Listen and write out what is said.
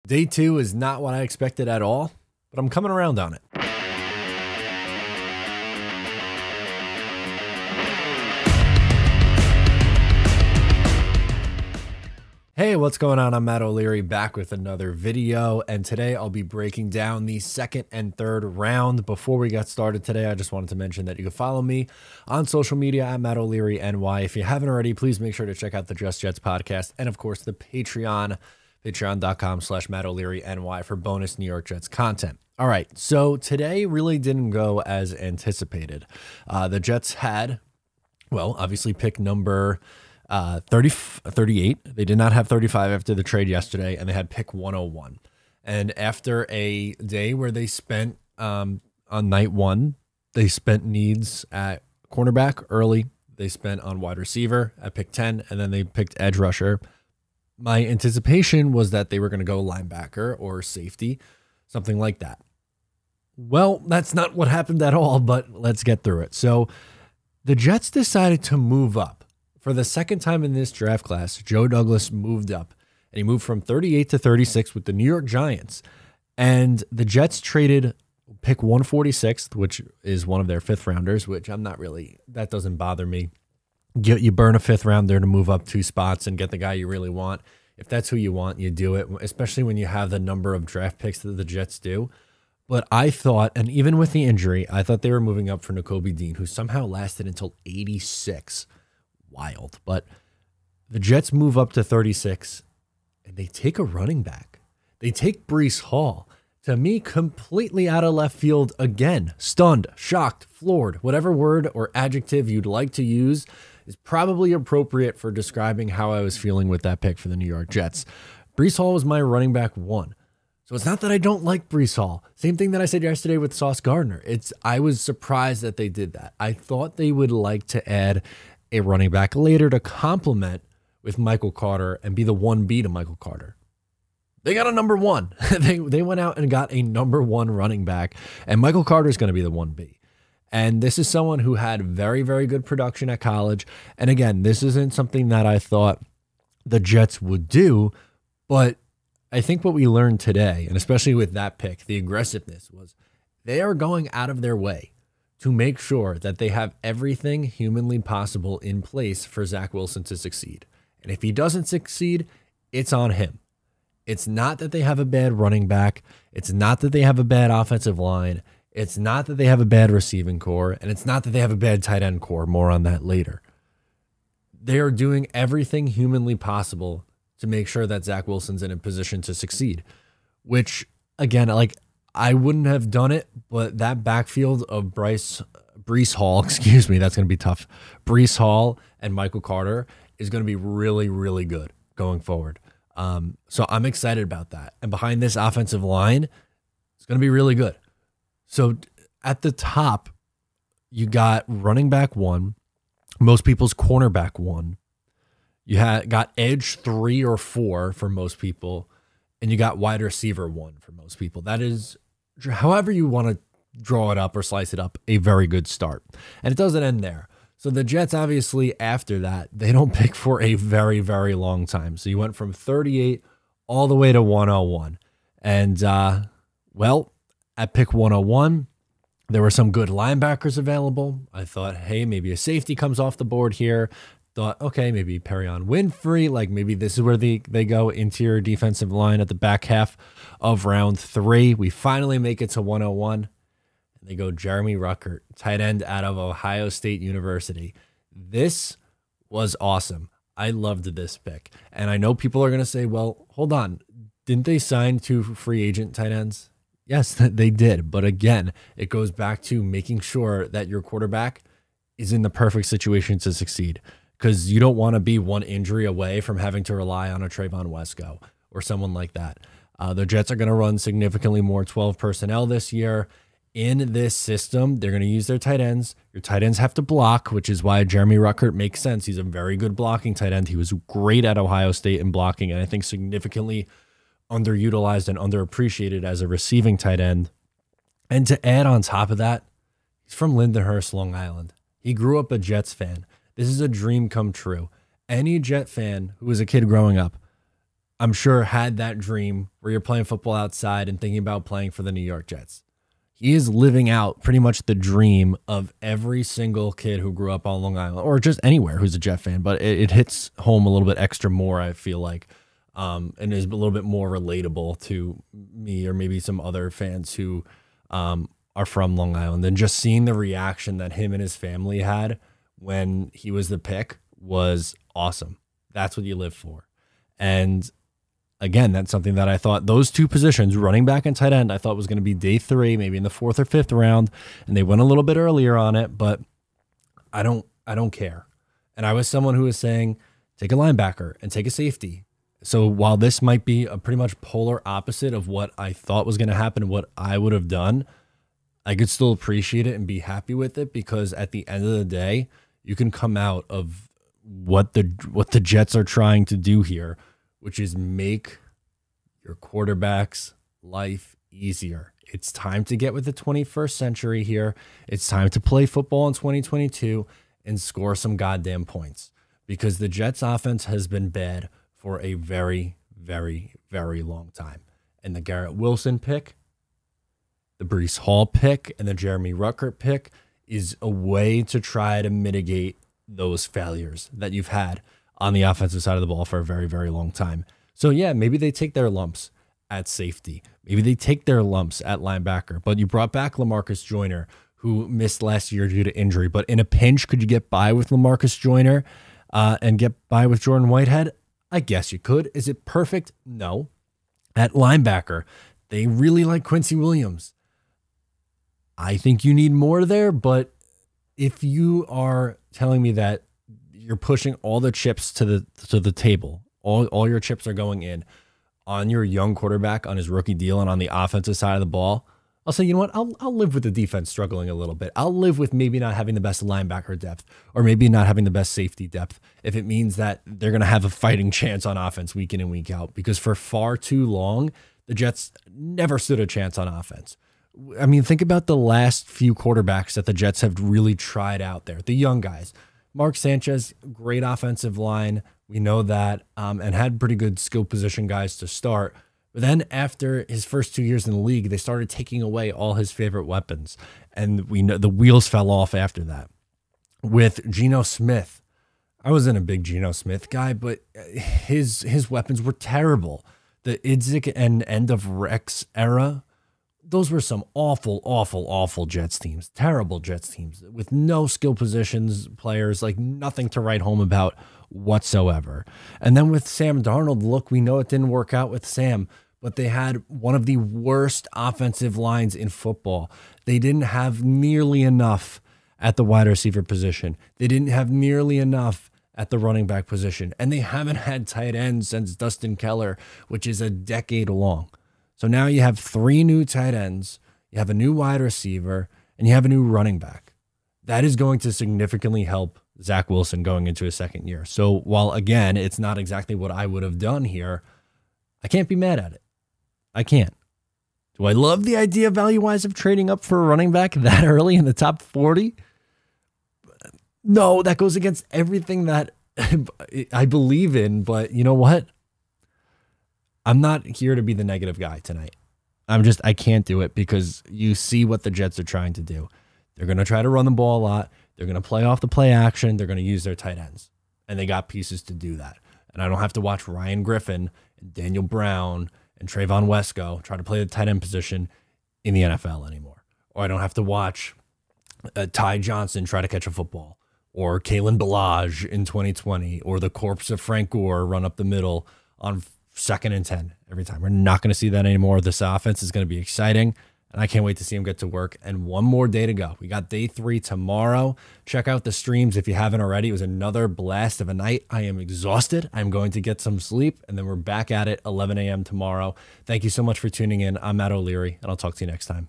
Day two is not what I expected at all, but I'm coming around on it. Hey, what's going on? I'm Matt O'Leary back with another video, and today I'll be breaking down the second and third round. Before we get started today, I just wanted to mention that you can follow me on social media at Matt O'Leary NY. If you haven't already, please make sure to check out the Just Jets podcast and, of course, the Patreon, patreon.com/Matt O'Leary NY for bonus New York Jets content. All right, so today really didn't go as anticipated. The Jets had, well, obviously pick number 38. They did not have 35 after the trade yesterday, and they had pick 101. And after a day where they spent on night one, they spent needs at cornerback early. They spent on wide receiver at pick 10, and then they picked edge rusher. My anticipation was that they were going to go linebacker or safety, something like that. Well, that's not what happened at all, but let's get through it. So the Jets decided to move up. For the second time in this draft class, Joe Douglas moved up, and he moved from 38 to 36 with the New York Giants. And the Jets traded pick 146th, which is one of their fifth rounders, which I'm not really, that doesn't bother me. You burn a fifth rounder to move up 2 spots and get the guy you really want. If that's who you want, you do it, especially when you have the number of draft picks that the Jets do. But I thought, and even with the injury, I thought they were moving up for Nakobe Dean, who somehow lasted until 86. Wild. But the Jets move up to 36 and they take a running back. They take Breece Hall. To me, completely out of left field again. Stunned, shocked, floored, whatever word or adjective you'd like to use is probably appropriate for describing how I was feeling with that pick for the New York Jets. Breece Hall was my running back 1. So it's not that I don't like Breece Hall. Same thing that I said yesterday with Sauce Gardner. I was surprised that they did that. I thought they would like to add a running back later to complement with Michael Carter and be the 1B to Michael Carter. They got a number 1. They went out and got a number 1 running back, and Michael Carter is going to be the 1B. And this is someone who had very, very good production at college. And again, this isn't something that I thought the Jets would do, but I think what we learned today, and especially with that pick, the aggressiveness was they are going out of their way to make sure that they have everything humanly possible in place for Zach Wilson to succeed. And if he doesn't succeed, it's on him. It's not that they have a bad running back. It's not that they have a bad offensive line. It's not that they have a bad receiving core. And it's not that they have a bad tight end core. More on that later. They are doing everything humanly possible to make sure that Zach Wilson's in a position to succeed, which, again, I wouldn't have done it, but that backfield of Breece Hall, excuse me, that's going to be tough. Breece Hall and Michael Carter is going to be really, really good going forward. So I'm excited about that. And behind this offensive line, it's going to be really good. So at the top, you got running back 1, most people's cornerback 1. You got edge 3 or 4 for most people, and you got wide receiver 1 for most people. That is, however you want to draw it up or slice it up, a very good start. And it doesn't end there. So the Jets, obviously, after that, they don't pick for a very, very long time. So you went from 38 all the way to 101. And, well, at pick 101, there were some good linebackers available. I thought, hey, maybe a safety comes off the board here. Thought, okay, maybe Perion Winfrey, maybe this is where they go interior defensive line at the back half of round 3. We finally make it to 101. And they go Jeremy Ruckert, tight end out of Ohio State University. This was awesome. I loved this pick. And I know people are going to say, well, hold on. Didn't they sign 2 free agent tight ends? Yes, they did. But again, it goes back to making sure that your quarterback is in the perfect situation to succeed. Because you don't want to be one injury away from having to rely on a Trayvon Wesco or someone like that. The Jets are going to run significantly more 12 personnel this year. In this system, they're going to use their tight ends. Your tight ends have to block, which is why Jeremy Ruckert makes sense. He's a very good blocking tight end. He was great at Ohio State in blocking, and I think significantly underutilized and underappreciated as a receiving tight end. And to add on top of that, he's from Lindenhurst, Long Island. He grew up a Jets fan. This is a dream come true. Any Jet fan who was a kid growing up I'm sure, had that dream where you're playing football outside and thinking about playing for the New York Jets. He is living out pretty much the dream of every single kid who grew up on Long Island or just anywhere who's a Jet fan, but it hits home a little bit extra more, I feel like, and is a little bit more relatable to me or maybe some other fans who are from Long Island. And just seeing the reaction that him and his family had when he was the pick was awesome. That's what you live for. And again, that's something that I thought those two positions, running back and tight end, I thought was going to be day 3, maybe in the 4th or 5th round, and they went a little bit earlier on it, but I don't care. And I was someone who was saying, take a linebacker and take a safety. So while this might be a pretty much polar opposite of what I thought was going to happen and what I would have done, I could still appreciate it and be happy with it, because at the end of the day, you can come out of what the Jets are trying to do here, which is make your quarterback's life easier. It's time to get with the 21st century here. It's time to play football in 2022 and score some goddamn points, because the Jets offense has been bad for a very, very, very long time. And the Garrett Wilson pick, the Breece Hall pick, and the Jeremy Ruckert pick is a way to try to mitigate those failures that you've had on the offensive side of the ball for a very, very long time. So yeah, maybe they take their lumps at safety. Maybe they take their lumps at linebacker, but you brought back LaMarcus Joyner, who missed last year due to injury. But in a pinch, could you get by with LaMarcus Joyner and get by with Jordan Whitehead? I guess you could. Is it perfect? No. At linebacker, they really like Quincy Williams. I think you need more there, but if you are telling me that you're pushing all the chips to the table, all your chips are going in on your young quarterback on his rookie deal and on the offensive side of the ball, I'll say, you know what, I'll live with the defense struggling a little bit. I'll live with maybe not having the best linebacker depth or maybe not having the best safety depth if it means that they're going to have a fighting chance on offense week in and week out, because for far too long, the Jets never stood a chance on offense. I mean, think about the last few quarterbacks that the Jets have really tried out there, the young guys. Mark Sanchez, great offensive line. We know that, and had pretty good skill position guys to start. But then after his first 2 years in the league, they started taking away all his favorite weapons. And we know the wheels fell off after that. With Geno Smith, I wasn't a big Geno Smith guy, but his weapons were terrible. The Idzik and end of Rex era, those were some awful, awful, awful Jets teams. Terrible Jets teams with no skill positions players, like nothing to write home about whatsoever. And then with Sam Darnold, look, we know it didn't work out with Sam, but they had one of the worst offensive lines in football. They didn't have nearly enough at the wide receiver position. They didn't have nearly enough at the running back position. And they haven't had tight ends since Dustin Keller, which is a decade long. So now you have 3 new tight ends, you have a new wide receiver, and you have a new running back. That is going to significantly help Zach Wilson going into his second year. So while, again, it's not exactly what I would have done here, I can't be mad at it. I can't. Do I love the idea value-wise of trading up for a running back that early in the top 40? No, that goes against everything that I believe in, but you know what? I'm not here to be the negative guy tonight. I can't do it, because you see what the Jets are trying to do. They're going to try to run the ball a lot. They're going to play off the play action. They're going to use their tight ends, and they got pieces to do that. And I don't have to watch Ryan Griffin and Daniel Brown and Trayvon Wesco try to play the tight end position in the NFL anymore. Or I don't have to watch Ty Johnson try to catch a football, or Kalen Ballage in 2020, or the corpse of Frank Gore run up the middle on 2nd and 10 every time. We're not going to see that anymore. This offense is going to be exciting, and I can't wait to see him get to work. And one more day to go. We got day 3 tomorrow. Check out the streams if you haven't already. It was another blast of a night. I am exhausted. I'm going to get some sleep, and then we're back at it 11 a.m. tomorrow. Thank you so much for tuning in. I'm Matt O'Leary, and I'll talk to you next time.